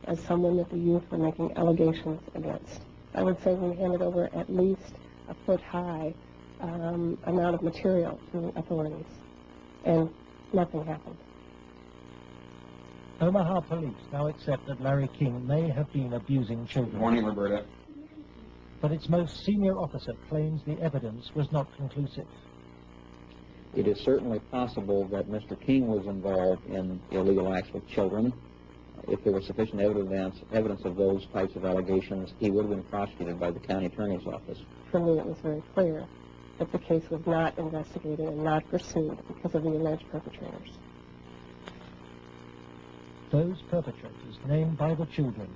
as someone that the youth were making allegations against. I would say we handed over at least a foot-high amount of material to authorities, and nothing happened. Omaha police now accept that Larry King may have been abusing children. Good morning, Roberta. But its most senior officer claims the evidence was not conclusive. It is certainly possible that Mr. King was involved in illegal acts with children. If there was sufficient evidence of those types of allegations, he would have been prosecuted by the county attorney's office. For me, it was very clear that the case was not investigated and not pursued because of the alleged perpetrators. Those perpetrators, named by the children,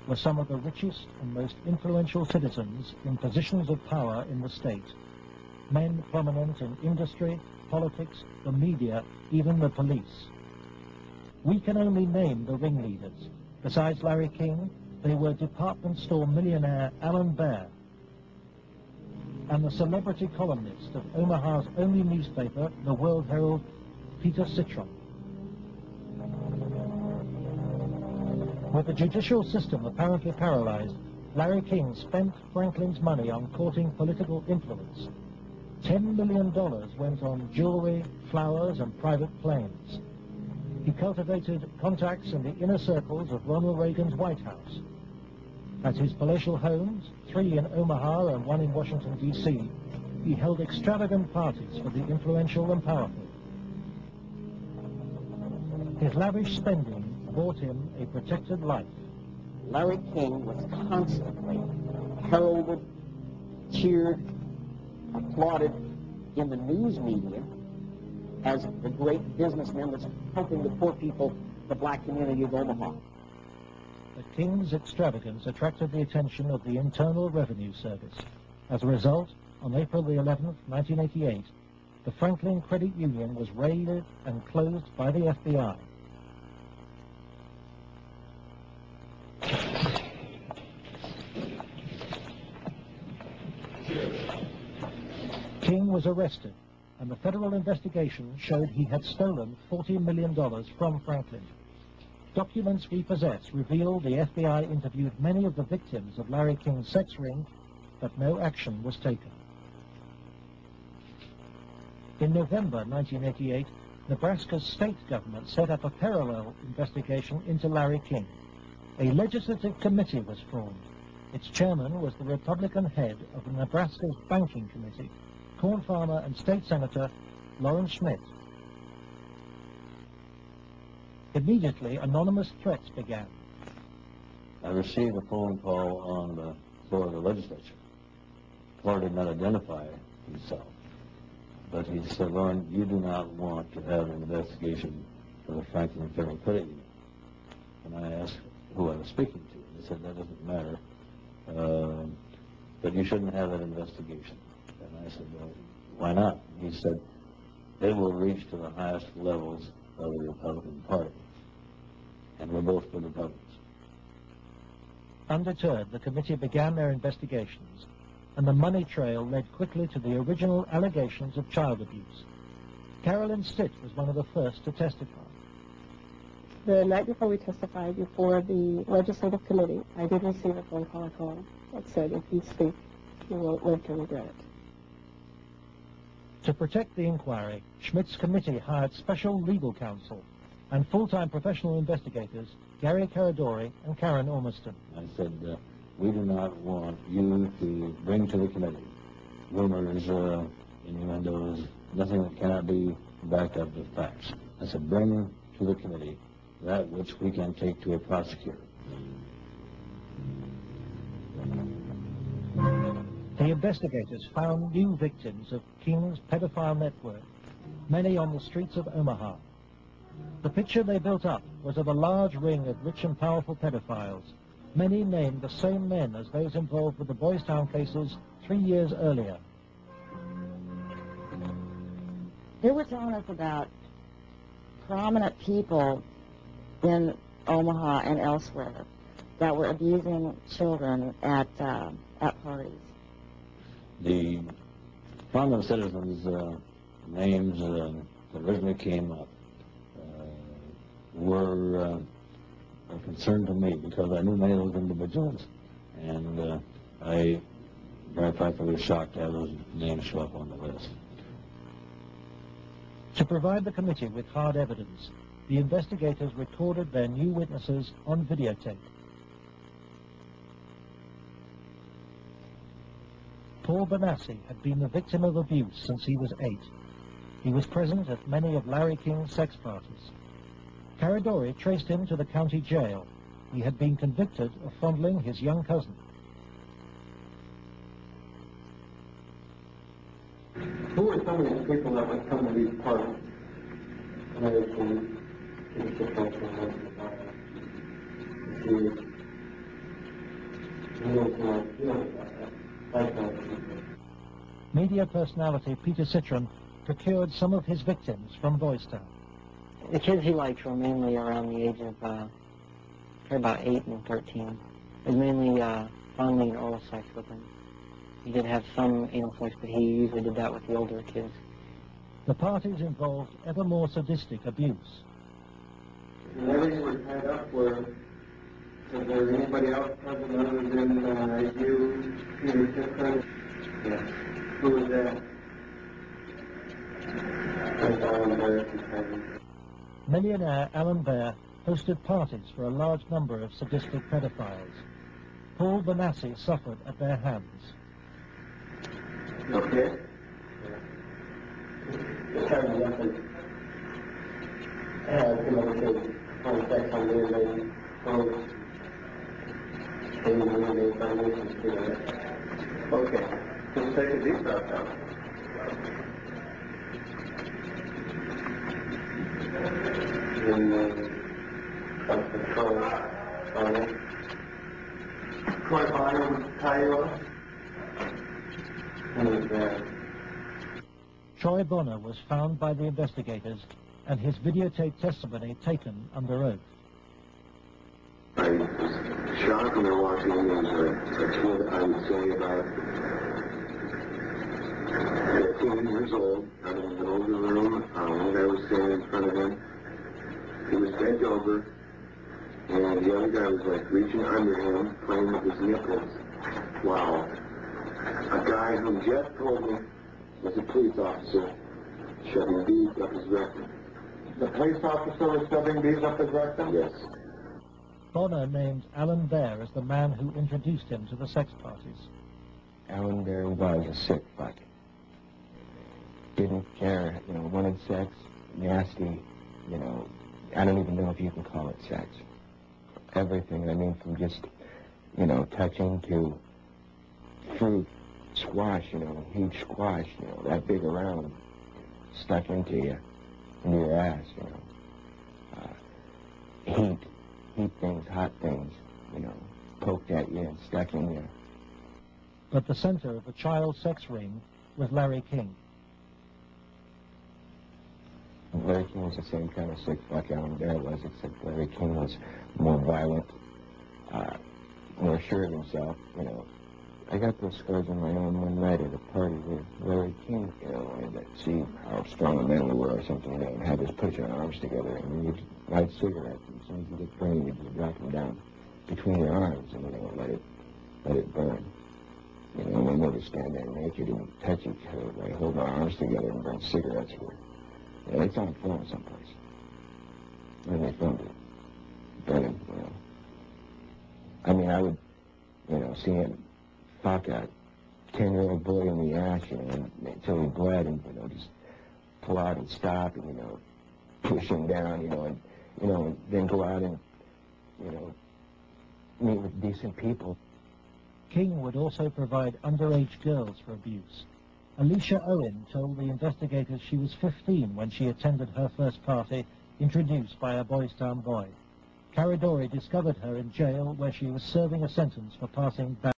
were some of the richest and most influential citizens in positions of power in the state. Men prominent in industry, politics, the media, even the police. We can only name the ringleaders. Besides Larry King, they were department store millionaire Alan Baer and the celebrity columnist of Omaha's only newspaper, the World Herald, Peter Citron. With the judicial system apparently paralyzed, Larry King spent Franklin's money on courting political influence. $10 million went on jewelry, flowers, and private planes. He cultivated contacts in the inner circles of Ronald Reagan's White House. At his palatial homes, 3 in Omaha and 1 in Washington, D.C., he held extravagant parties for the influential and powerful. His lavish spending bought him a protected life. Larry King was constantly heralded, cheered, applauded in the news media as the great businessman that's helping the poor people, the black community of Omaha. The King's extravagance attracted the attention of the Internal Revenue Service. As a result, on April the 11th, 1988, the Franklin Credit Union was raided and closed by the FBI. King was arrested, and the federal investigation showed he had stolen $40 million from Franklin. Documents we possess reveal the FBI interviewed many of the victims of Larry King's sex ring, but no action was taken. In November 1988, Nebraska's state government set up a parallel investigation into Larry King. A legislative committee was formed. Its chairman was the Republican head of Nebraska's Banking Committee, corn farmer and state senator Loren Schmidt. Immediately, anonymous threats began. I received a phone call on the floor of the legislature. Floor did not identify himself, but he said, "Loren, you do not want to have an investigation for the Franklin Federal Credit Union." And I asked who I was speaking to. They said, "That doesn't matter, but you shouldn't have that investigation." And I said, "Well, why not?" He said, "They will reach to the highest levels of the Republican Party, and we're both for the Republicans." Undeterred, the committee began their investigations, and the money trail led quickly to the original allegations of child abuse. Carolyn Stitt was one of the first to testify. The night before we testified before the legislative committee, I did receive a phone call at home that said, "If you speak, you won't live to regret it." To protect the inquiry, Schmidt's committee hired special legal counsel and full-time professional investigators Gary Caradori and Karen Ormiston. I said, "We do not want you to bring to the committee rumors, innuendos, nothing that cannot be backed up with facts." I said, "Bring to the committee that which we can take to a prosecutor." The investigators found new victims of King's pedophile network, many on the streets of Omaha. The picture they built up was of a large ring of rich and powerful pedophiles, many named the same men as those involved with the Boys Town cases 3 years earlier. They were telling us about prominent people in Omaha and elsewhere that were abusing children at parties. The prominent citizens' names that originally came up were a concern to me because I knew many of those individuals, and I very frankly was shocked to have those names show up on the list. To provide the committee with hard evidence, the investigators recorded their new witnesses on videotape. Paul Bonacci had been the victim of abuse since he was 8. He was present at many of Larry King's sex parties. Caradori traced him to the county jail. He had been convicted of fondling his young cousin. Who are some of these people that would come to these parties? Media personality Peter Citron procured some of his victims from Boys Town. The kids he liked were mainly around the age of about 8 and 13. It was mainly fondling and oral sex with them. He did have some anal sex, but he usually did that with the older kids. The parties involved ever more sadistic abuse. And everything was tied up where, was there anybody else present other than you, Peter Citron? Yeah. Who was that? Millionaire Alan Baer hosted parties for a large number of sadistic pedophiles. Paul Bonacci suffered at their hands. Okay. Okay. Just take a deep breath out. And control on it. Troy Bonner was Kiowa. Who was that? Troy Bonner was found by the investigators and his videotape testimony taken under oath. I was shocked when I walked in as a kid, I would say about 15 years old. I was in the middle of the room. One guy was standing in front of him. He was bent over, and the other guy was like reaching under him, playing with his nipples. Wow. A guy whom Jeff told me was a police officer shoving beads up his rectum. The police officer was shoving beads up his rectum? Yes. Bonner named Alan Baer as the man who introduced him to the sex parties. Alan Baer was a sick fuck. Didn't care, wanted sex, nasty, I don't even know if you can call it sex. Everything, from just, touching to fruit, squash, huge squash, that big around, stuck into your ass, heat things, hot things, poked at you and stuck in you. But the center of the child sex ring was Larry King. Larry King was the same kind of sick fuck Alan Baer was, except Larry King was more violent, more sure of himself, I got those scars on my own one night at a party with Larry King, wanted to see how strong a man we were or something, and have us put your arms together, and you'd light cigarettes, and as soon as you get burning, you just drop them down between your arms, and let it burn. And we never stand there naked and touch each other, like hold our arms together and burn cigarettes with. It's on film someplace. And they filmed it. Burning, I would, see him fuck a 10-year-old boy in the ass, until he bled, and, just pull out and stop, and, push him down, and then go out and, meet with decent people. King would also provide underage girls for abuse. Alicia Owen told the investigators she was 15 when she attended her first party, introduced by a Boys Town boy. Caradori discovered her in jail where she was serving a sentence for passing bad